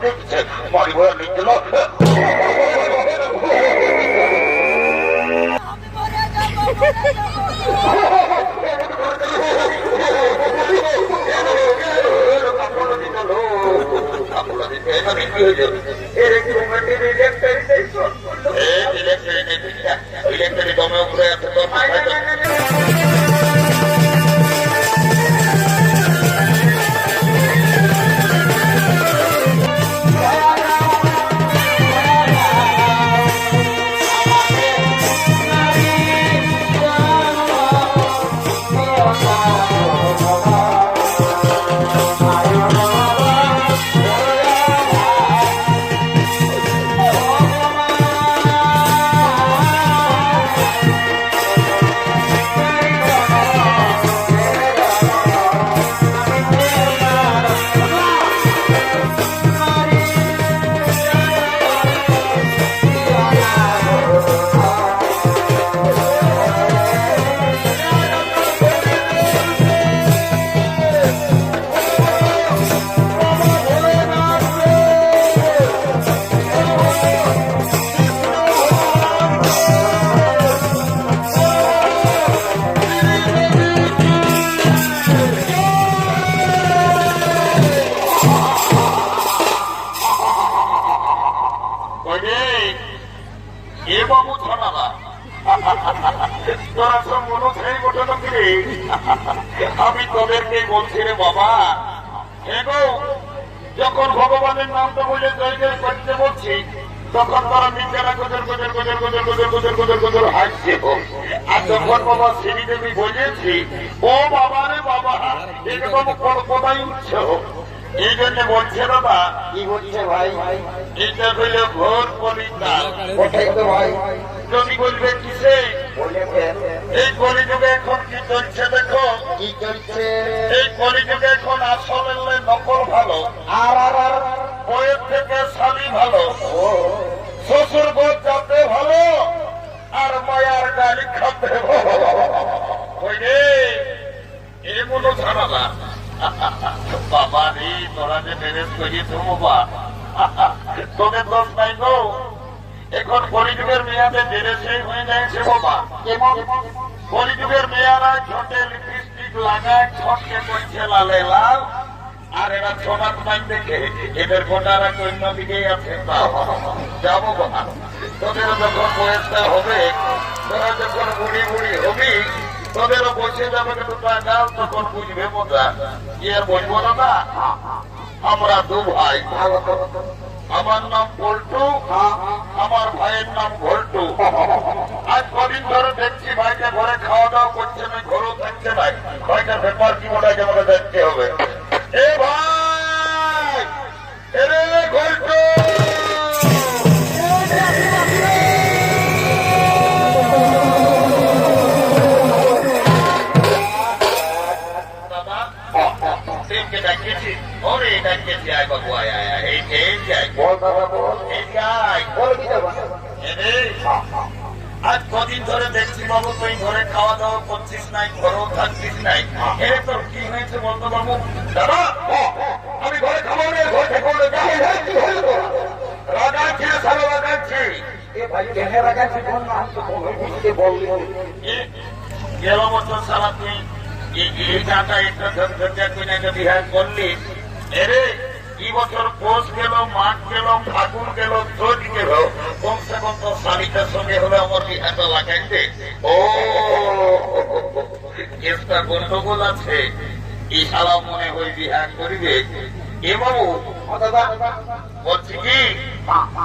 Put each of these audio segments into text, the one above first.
দেখছে মারি ভয় লিখল ইলেকট্রিক দমে উপরে আছে তো আমি তোদেরকে বলছি রে বাবা যখন ভগবানের নামটা বলে জয় জয় করতে বলছি তখন তারা নিজেরা গোজর গোজর গোজর গোজর গোজর গোজর গোজর গোজর হাসছে আর যখন বাবা শ্রীদেবী বলেছি ও বাবা রে বাবা এরকম কল্পনাই উঠছে এই জন্য বলছে দাদা কি বলছে ভাই এটা হইলে ভোর কলিতা কোথায় তো ভাই যদি বলবে কিসে এই কলিযুগে এখন কি চলছে দেখো কি চলছে এই কলিযুগে এখন আসলে নকল ভালো আর বইয়ের থেকে শালি ভালো শ্বশুর বোধ যাতে ভালো আর মায়ার গালি খাতে এমন ঝামেলা বাবা রে তোরা যে ম্যানেজ করিয়েছ বাবা তোদের দোষ নাই গো এখন কলিযুগের মেয়াদে জেরেছে হয়ে যাচ্ছে বাবা কলিযুগের মেয়ারা ছোটে লিপস্টিক লাগায় ছটকে করছে লালে লাল আর এরা সোনার মাইন দেখে এদের গোটারা অন্য দিকেই আছে যাবো বাবা তোদের যখন বয়সটা হবে তোরা যখন বুড়ি বুড়ি হবি তোদেরও বসে যাবে কিন্তু গাল তখন বুঝবে মজা কি আর বলবো না আমরা দু ভাই আমার নাম পল্টু আমার ভাইয়ের নাম ভল্টু আজ কদিন ধরে দেখছি ভাইকে ঘরে খাওয়া দাওয়া করছে না ঘরেও থাকছে না ভাইটার ব্যাপার কি মনে হয় আমাকে দেখতে হবে এ ভাই এরে ভল্টু আজ কদিন ধরে দেখছি বাবু তুই ঘরে খাওয়া দাওয়া করছিস নাই ঘরেও থাকছিস নাই এর তোর কি হয়েছে বলতো বাবু দাদা আমি ঘরে খাবো না ঘরে রাগাচ্ছি সারা রাগাচ্ছি গেল বছর সারা তুই এই টাকা একটা ঝরঝরিয়া কিনে বিহার করলি এরে এই বছর পৌষ গেল মাঘ গেল ফাগুন গেল চৈত গেল কমসে কম তো শালিকার সঙ্গে হলে আমার বিহারটা লাগাইতে ও কেসটা গন্ডগোল আছে এই শালা মনে হয় বিহার করিবে এ বাবু বলছি কি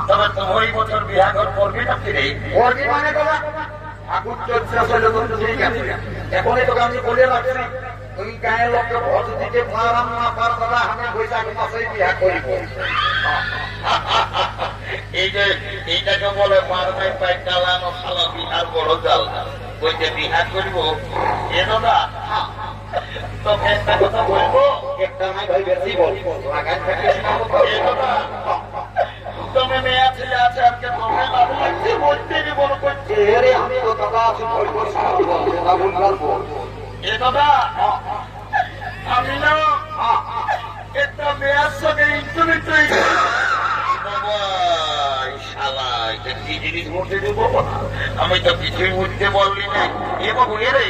তবে তোমার এই বছর বিহার করবি না ফিরে করবি মানে বাবা ঠাকুর চলছে এখনই তোকে আমি বলে রাখছি তুই গায়ের লোককে ভোট দিতে পারাম না পার দাদা আমি বৈশাখ মাসে বিহা করিব এইটাকে বলে মারবে পাই চালানো শালা বিহার বড় জাল ওই যে বিহা করিব এ দাদা তোকে একটা কথা বলবো একটা নাই ভাই বেশি বলবো লাগাই থাকিস না দাদা তুমি মেয়ে ছেলে আছে আজকে তোমরা লাভ লাগছে বলতে বড় করছে আরে আমি তো দাদা আছি বলবো না বলবো এ দাদা আমি না একটা মেয়ের সঙ্গে ইন্টারভিউ বলতে দেবো? আমি তো কিছুই বুঝতে পারলি না। এ বাবু এরে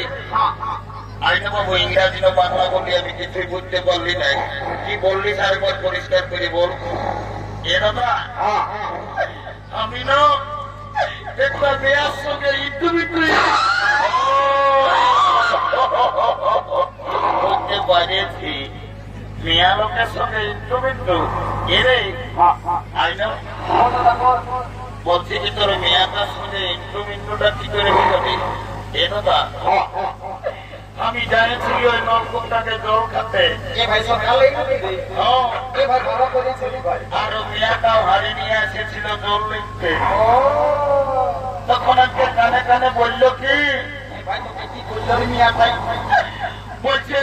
আইনা বাবু ইংরাজি না বাংলা বললি আমি কিছুই বুঝতে পারলি না। কি বললি আরেকবার পরিষ্কার করে বল। এ দাদা আমি না একটা মেয়ের সঙ্গে ইটু বিটু বলতে পারেছি। মেয়া লোকের সঙ্গে ইটু বিটু এরে আইনা বলছি কি তোর মেয়াটার সঙ্গে ইন্টু মিন্টুটা কি করে বুঝবি? এ দাদা আমি জানিয়েছি ওই নলকূপটাকে জল খাতে আর মেয়াটাও হারি নিয়ে এসেছিল জল লিখতে। তখন আজকে কানে কানে বললো কি বলছে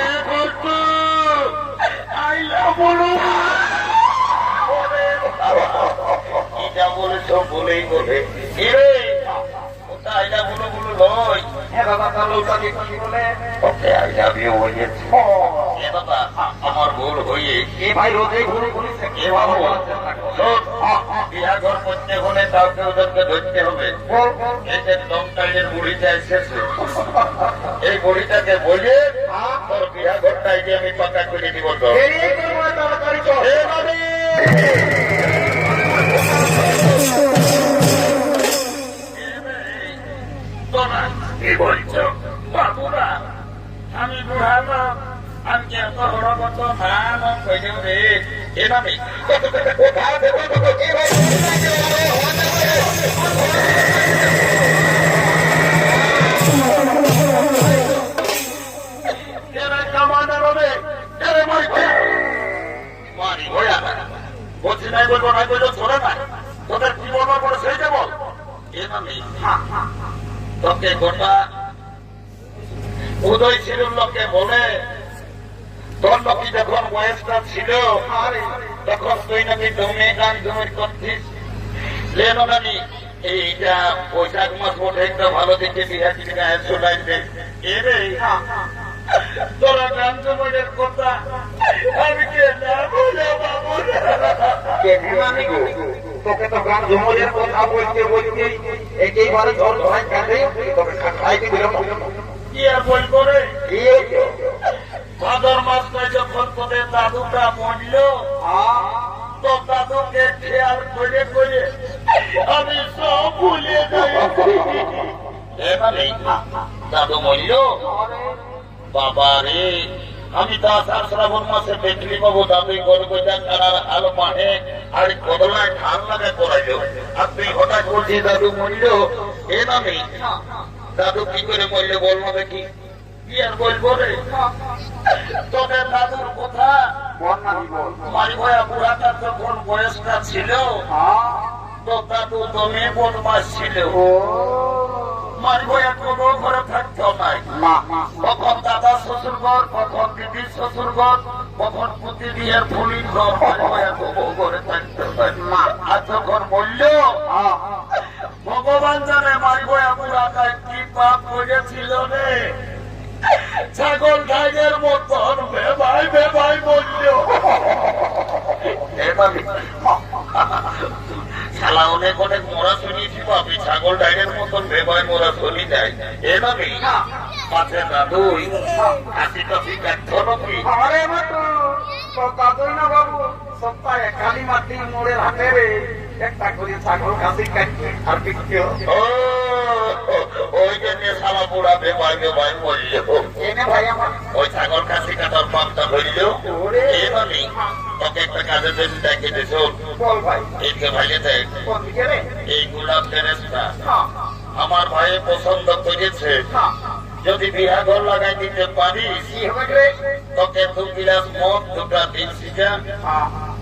আইলা বলো যা বলেছ বলেই বলে এরে ওটা আইলা বলো বলো নয়। আমার ভুল হয়ে বিহাঘর করতে হলে কাউকে ওদেরকে ধরতে হবে। এই যে দমটাইলের বুড়িটা এসেছে এই বুড়িটাকে বলে তোর বিহাঘরটাই যে আমি পাকা করে দিব। তো কি বলছ বাবুরা? আমি বুড়া না আমি এত হরগত না কইলেও রে এভাবে বলছি নাই বলবো নাই বললো চলে না। তোদের কি বলবো বলে সেইটা বল। এভাবে তোকে গোটা উদয় ছিল লোকে বলে তোর নাকি যখন বয়সটা ছিল তখন তুই নাকি দমে গান জমির করছিস। লেনো নানি এইটা বৈশাখ মাস বটে একটা ভালো দিকে বিহা থেকে গায়ে শোনাইছে। এরে তোরা গান জমির কথা আমি কে না বলে বাবু তোকে তো গান জমির কথা বলতে বলতে একেবারে ঝড় ধরাই কাঁদে তোকে খাইতে দিলাম। কি আর বলবো রে? ভাদর মাসটায় যখন তোদের দাদুটা মরল তো দাদুকে খেয়াল করে করে আমি সব ভুলে যাই। দাদু মরল বাবা রে। আমি তো আষাঢ় শ্রাবণ মাসে দেখলি পাবো দাদু গরু গোজা কারার আলো মাহে আর কদলায় ধান লাগা করাইল। আর তুই হঠাৎ বলছি দাদু মরল। এ নামে দাদু কি করে মরলে বলবো দেখি। কি আর বলবো রে? তোদের দাদুর কথা মারি ভয়া বুড়াটার যখন বয়সটা ছিল তো দাদু দমে বদমাস ছিল। মারি ভয়া কোনো ঘরে থাকতো নাই। কখন দাদা শ্বশুর ঘর, কখন দিদির শ্বশুর ঘর, কখন পুঁতি বিয়ের ফুলির ঘর, মারি ভয়া কোনো ঘরে থাকতো নাই। আর যখন বলল ভগবান জানে মারি ভয়া বুড়াটায় কি পাপ করেছিল রে। ছাগল ঢাইয়ের মতন বেবাই বেবাই বলল। শালা অনেক অনেক মোড়া শুনিয়েছি পাবি ছাগল ডাইনের মতন বেবাই মোড়া শুনি যায়। এভাবে পাশে দাদুই হাসি টাসি কাটতো নাকি? দাদুই না বাবু সপ্তাহে কালী মাটি মোড়ের হাতে রে একটা করে ছাগল কাশি কাটছে আর বিক্রি। ওই জন্য শালা বুড়া বেবাই বেবাই বলল। ওই ছাগল কাশি কাটার পাপটা ধরল। এভাবে তোকে একটা কাজের জন্য দেখে দিস। এইকে ভাইলে দেখ এই গোলাপ ফেরেশতা আমার ভাই পছন্দ করেছে। যদি বিহাঘর লাগাই দিতে পারিস তোকে 2 গিলাস মদ 2টা দিন সিজা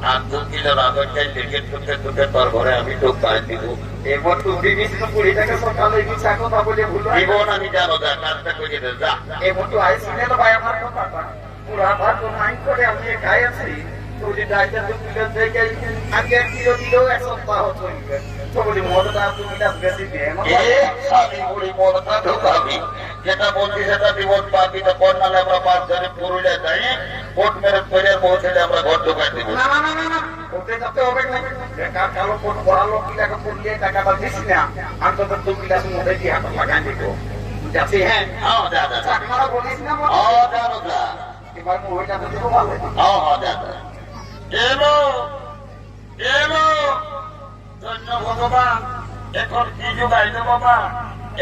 আর 2 কিলো রাগটাই লেগে ঠুকে ঠুকে তোর ঘরে আমি ঢুকাই দিব। এবার তুমি পুরীটাকে সকালে ইচ্ছা কথা বলে জীবন আমি জানো যা কাজটা করে দে যা। এবার তো আই শুনে তো ভাই আমার কথা পুরা ভাত মাইন্ড করে আমি খাই আছি। তুই ডাইটা 2 কিলো থেকে আগে 1 কিলো দিলেও এক সপ্তাহ চলবে। তো বলি মদটা 2 গিলাস বেশি দে। এই শালি বুড়ি মদটা ঢুকাবি যেটা বলছি সেটা দিবস বাকি তো কর, নাহলে আমরা 5 জনে পুরুলিয়া যাই, কোর্ট মেরে ফেরে পৌঁছলে আমরা ঘর ঢোকাই দিব। না না না না না, ওতে যেতে হবে না। বেকার কালো কোট পড়ালো কিলাকে পুরুলিয়া টাকাটা দিস না, অন্তত 2 গিলাস মুখে দিয়ে হাত লাগাই দিব। যাচ্ছি হ্যাঁ। হ্যাঁ দাদা, চাকমারা বলিস না ও দাদা, এবার ওইটা তো দিব ভালো। হ্যাঁ দাদা, এলো এলো, ধন্য ভগবান। এখন কি যুগ আইলো বাবা,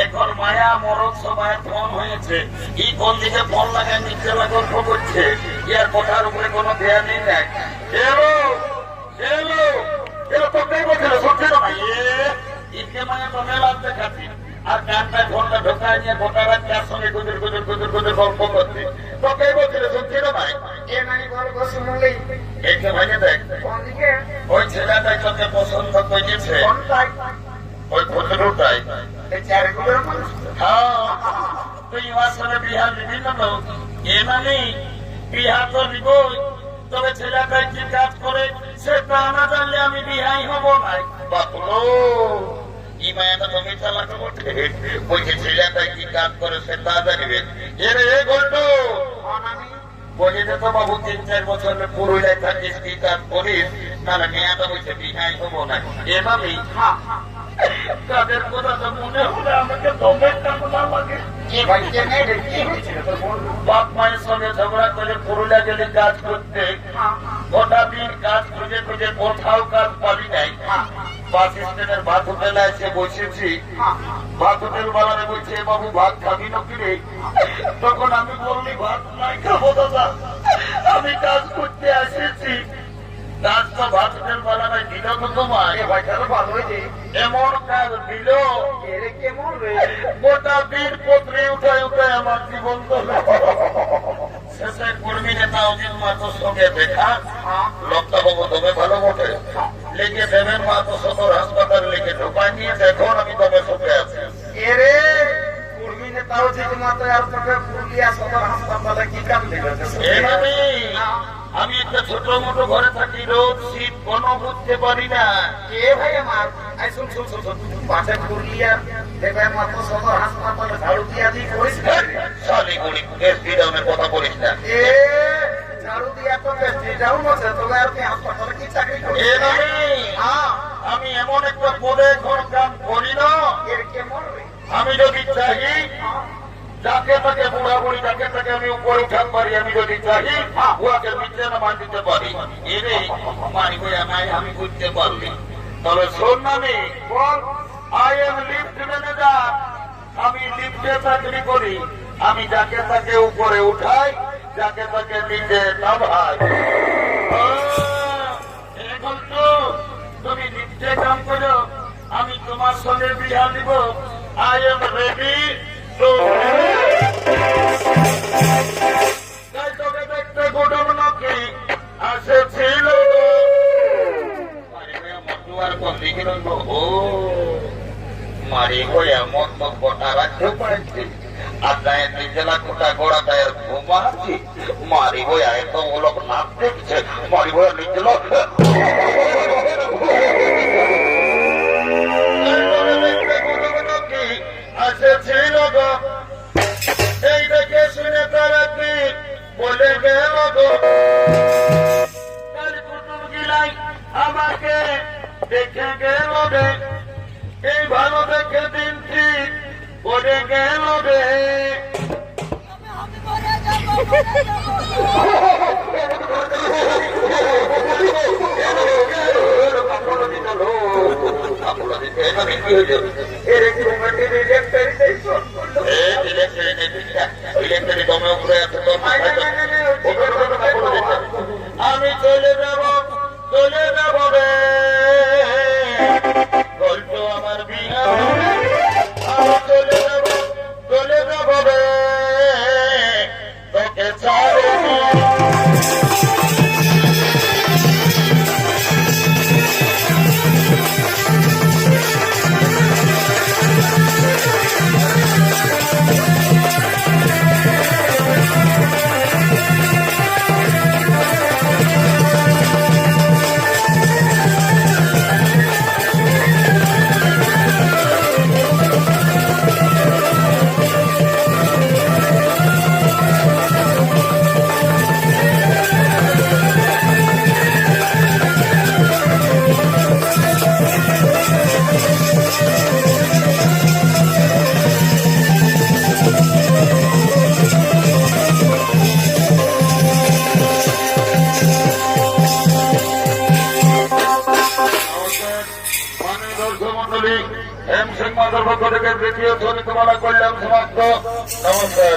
এখন মায়া মরদ সবাই ফোন হয়েছে। কি কোন দিকে ফোন লাগায় নিচে গল্প করছে, ইয়ার কথার উপরে কোনো ধ্যানই নাই। এলো এলো এলো, তোকেই বলছিল সত্যি না ভাই, ইনকে মায়া তো মেলার দেখাচ্ছি, আর কানটায় ফোনটা ঢোকায় নিয়ে গোটা রাত তার সঙ্গে গুজর গুজর গুজর গুজর গল্প করছে। তোকেই বলছিল সত্যি না ভাই, এ নাই গল্প শুনলেই এইকে ভাইয়ে দেখ, কোন দিকে ওই ছেলেটাই তোকে পছন্দ করেছে, কোনটাই ওই ফজলুটাই। এই চারগুলোর মানুষ। হ্যাঁ, তুই আমার সঙ্গে বিহার নিবি না তো? এ মানে বিহার তো নিবই, তবে ছেলেটাই কি কাজ করে সেটা না জানলে আমি বিহাই হব না। বাপলো, ই মায়াটা তুমি চালাতে বলছে, বলছে ছেলেটাই কি কাজ করে সেটা জানিবে। এর এ গল্প বলে যেত বাবু, 3-4 বছর পুরুলিয়ায় থাকিস, কি কাজ করিস, তাহলে মেয়াটা বলছে বিহাই হব না। এভাবেই তাদের কথা তো মনে হলে আমাকে দমের কামনা লাগে। কি ভাই কে নেই রে, কি হয়েছিল তোর বল? বাপ মায়ের সঙ্গে ঝগড়া করে পুরুলিয়া গেলে কাজ করতে, গোটা দিন কাজ খুঁজে খুঁজে কোথাও কাজ পাবি নাই। বাস স্ট্যান্ডের ভাত হোটেলে এসে বসেছি, ভাত হোটেল বালারে বলছে বাবু ভাত খাবি না কিরে? তখন আমি বললি ভাত নাই খাবো দাদা, আমি কাজ করতে আসেছি। কাজ তো ভাত হোটেল বালারে দিল তো তোমার, এ ভাই তাহলে ভালো হয়েছে। এমন কাজ দিল এরে কেমন রে? গোটা দিন পত্রে উঠায় উঠায় আমার জীবন গেল। শেষে কর্মী নেতা অজিত মাহাতোর সঙ্গে দেখা, লক্ষ্য বাবু তবে ভালো বটে, লিখে দেবেন মাহাতো সদর হাসপাতালে লিখে ঢোকায় নিয়ে দেখুন আমি তবে সুখে আছি। এরে কর্মী নেতাও যে মাত্র আর তোকে পুরুলিয়া সদর হাসপাতালে কি কাম দিল? আমি একটা ছোট মোটো ঘরে থাকি, রোদ শীত কোনো বুঝতে পারি না। কে ভাই আমার? আই শুন শুন শুন শুন, পাশে পুরুলিয়া দেবে মাত্র সদর হাসপাতালে ঝাড়ু দিয়া দিয়ে করিস না রে? শালি গুলি কেস বিরামের কথা বলিস না। এ ঝাড়ু দিয়া তো বেশি যাও মছে, তবে আর কি হাসপাতালে কি চাকরি করিস? আমি এমন একটা পদে এখন কাম করি না, এর কেমন রে? আমি যদি চাই যাকে তাকে বুড়া বুড়ি যাকে তাকে আমি উপরে উঠাতে পারি, আমি যদি চাই উহাকে মিটলে না মান দিতে পারি। এরে মানি বইয়া নাই আমি বুঝতে পারলি। তবে শোন নামি বল, আই এম লিফট ম্যানেজার, আমি লিফটে চাকরি করি। আমি যাকে তাকে উপরে উঠাই, যাকে তাকে নিচে নামাই। এখন তো তুমি লিফটে কাম করো, আমি তোমার সঙ্গে বিয়া দিব। আই এম রেডি টু তোকে দেখতে গুডম নাকি আসেছিল মারি হইয়া মন তো গোটা রাজ্য পাইছি, আর গায়ে নিজেলা গোটা গোড়া গায়ের ঘুমাচ্ছি। মারি হইয়া এত লোক নাচ দেখছে, মারি হইয়া নিজেল আসেছিল গো, এই দেখে শুনে তারা কি বলে গেল গো। কুটুম গিলাই আমাকে দেখে গেল রে, এই ভালো দেখে দিন ঠিক করে গেল রে। আমি চলে যাব রে, গল্প আমার বিয়া, আমি চলে যাব রে, তোকে ছাড়ে মাননীয় দর্শক মন্ডলী, এম সিং মাতার পক্ষ থেকে দ্বিতীয় চরিত্রমালা কল্যাণ সমাপ্ত। নমস্কার।